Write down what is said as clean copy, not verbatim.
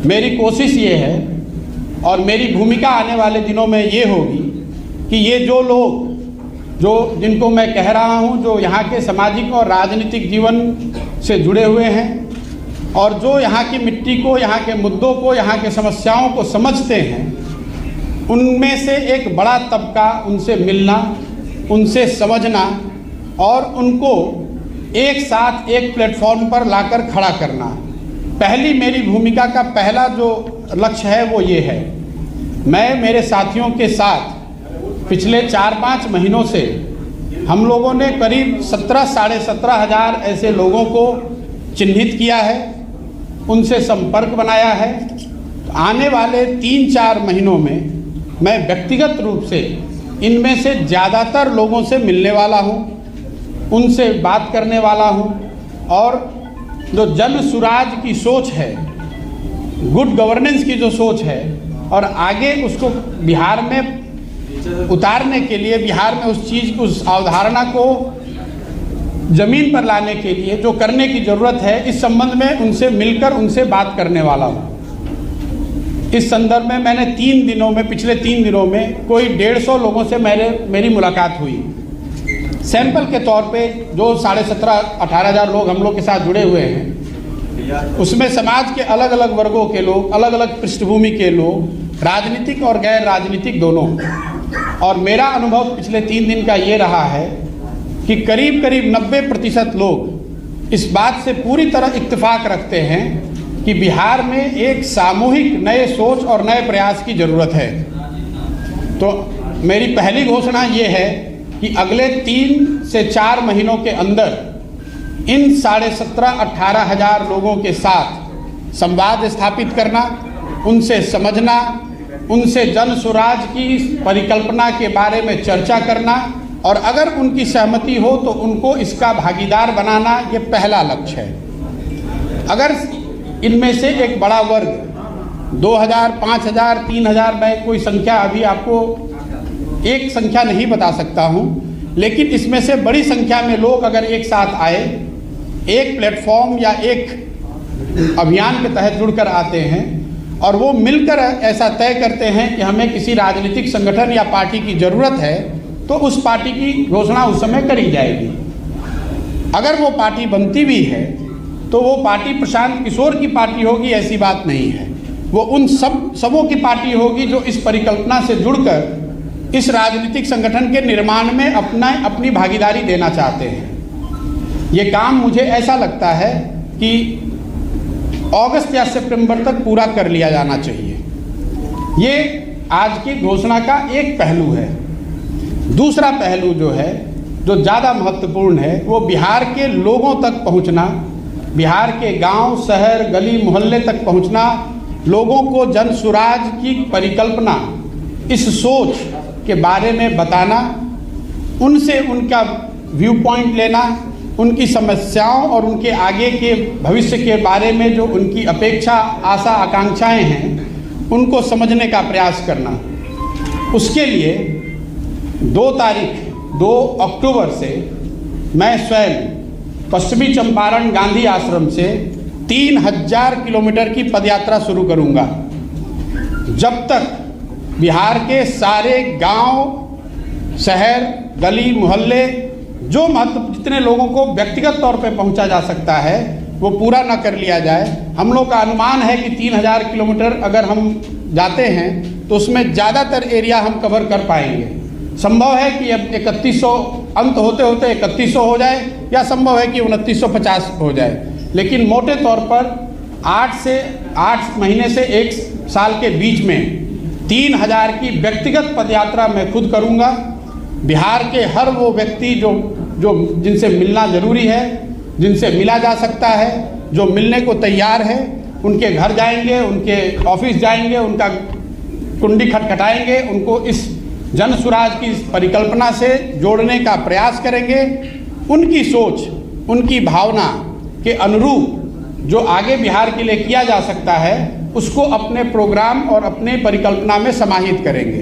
मेरी कोशिश ये है और मेरी भूमिका आने वाले दिनों में ये होगी कि ये जो लोग जिनको मैं कह रहा हूँ, जो यहाँ के सामाजिक और राजनीतिक जीवन से जुड़े हुए हैं और जो यहाँ की मिट्टी को, यहाँ के मुद्दों को, यहाँ के समस्याओं को समझते हैं, उनमें से एक बड़ा तबका उनसे मिलना, उनसे समझना और उनको एक साथ एक प्लेटफॉर्म पर लाकर खड़ा करना। पहली मेरी भूमिका का पहला जो लक्ष्य है वो ये है, मैं मेरे साथियों के साथ पिछले 4-5 महीनों से हम लोगों ने करीब 17,500 ऐसे लोगों को चिन्हित किया है, उनसे संपर्क बनाया है। आने वाले 3-4 महीनों में मैं व्यक्तिगत रूप से इनमें से ज़्यादातर लोगों से मिलने वाला हूँ, उनसे बात करने वाला हूँ और जो जन सुराज की सोच है, गुड गवर्नेंस की जो सोच है और आगे उसको बिहार में उतारने के लिए, बिहार में उस चीज़ की, उस अवधारणा को ज़मीन पर लाने के लिए जो करने की ज़रूरत है, इस संबंध में उनसे मिलकर उनसे बात करने वाला हूँ। इस संदर्भ में मैंने पिछले 3 दिनों में कोई 150 लोगों से मेरी मुलाकात हुई। सैंपल के तौर पे जो 17,500-18 हज़ार लोग हम लोग के साथ जुड़े हुए हैं, उसमें समाज के अलग अलग वर्गों के लोग, अलग अलग पृष्ठभूमि के लोग, राजनीतिक और गैर राजनीतिक दोनों। और मेरा अनुभव पिछले 3 दिन का ये रहा है कि करीब 90% लोग इस बात से पूरी तरह इत्तेफाक रखते हैं कि बिहार में एक सामूहिक नए सोच और नए प्रयास की ज़रूरत है। तो मेरी पहली घोषणा ये है कि अगले 3 से 4 महीनों के अंदर इन 17,500-18 हज़ार लोगों के साथ संवाद स्थापित करना, उनसे समझना, उनसे जन सुराज की परिकल्पना के बारे में चर्चा करना और अगर उनकी सहमति हो तो उनको इसका भागीदार बनाना, ये पहला लक्ष्य है। अगर इनमें से एक बड़ा वर्ग 2,000, 5,000, 3,000, मैं कोई संख्या अभी आपको एक संख्या नहीं बता सकता हूँ, लेकिन इसमें से बड़ी संख्या में लोग अगर एक साथ आए, एक प्लेटफॉर्म या एक अभियान के तहत जुड़कर आते हैं और वो मिलकर ऐसा तय करते हैं कि हमें किसी राजनीतिक संगठन या पार्टी की ज़रूरत है, तो उस पार्टी की घोषणा उस समय करी जाएगी। अगर वो पार्टी बनती भी है तो वो पार्टी प्रशांत किशोर की पार्टी होगी, ऐसी बात नहीं है। वो उन सबों की पार्टी होगी जो इस परिकल्पना से जुड़कर इस राजनीतिक संगठन के निर्माण में अपनी भागीदारी देना चाहते हैं। ये काम मुझे ऐसा लगता है कि अगस्त या सितंबर तक पूरा कर लिया जाना चाहिए। ये आज की घोषणा का एक पहलू है। दूसरा पहलू जो है, जो ज़्यादा महत्वपूर्ण है, वो बिहार के लोगों तक पहुंचना, बिहार के गांव, शहर, गली मोहल्ले तक पहुंचना, लोगों को जन सुराज की परिकल्पना, इस सोच के बारे में बताना, उनसे उनका व्यू पॉइंट लेना, उनकी समस्याओं और उनके आगे के भविष्य के बारे में जो उनकी अपेक्षा, आशा, आकांक्षाएं हैं, उनको समझने का प्रयास करना। उसके लिए 2 अक्टूबर से मैं स्वयं पश्चिमी चंपारण गांधी आश्रम से 3,000 किलोमीटर की पदयात्रा शुरू करूंगा। जब तक बिहार के सारे गांव, शहर, गली मोहल्ले, जो जितने लोगों को व्यक्तिगत तौर पे पहुंचा जा सकता है, वो पूरा ना कर लिया जाए। हम लोग का अनुमान है कि 3,000 किलोमीटर अगर हम जाते हैं तो उसमें ज़्यादातर एरिया हम कवर कर पाएंगे। संभव है कि अब 3100 अंत होते होते 3100 हो जाए, या संभव है कि 2950 हो जाए, लेकिन मोटे तौर पर 8 महीने से 1 साल के बीच में 3,000 की व्यक्तिगत पदयात्रा मैं खुद करूंगा। बिहार के हर वो व्यक्ति जो जिनसे मिलना ज़रूरी है, जिनसे मिला जा सकता है, जो मिलने को तैयार है, उनके घर जाएंगे, उनके ऑफिस जाएंगे, उनका कुंडी खटखटाएंगे, उनको इस जन सुराज की परिकल्पना से जोड़ने का प्रयास करेंगे। उनकी सोच, उनकी भावना के अनुरूप जो आगे बिहार के लिए किया जा सकता है, उसको अपने प्रोग्राम और अपने परिकल्पना में समाहित करेंगे।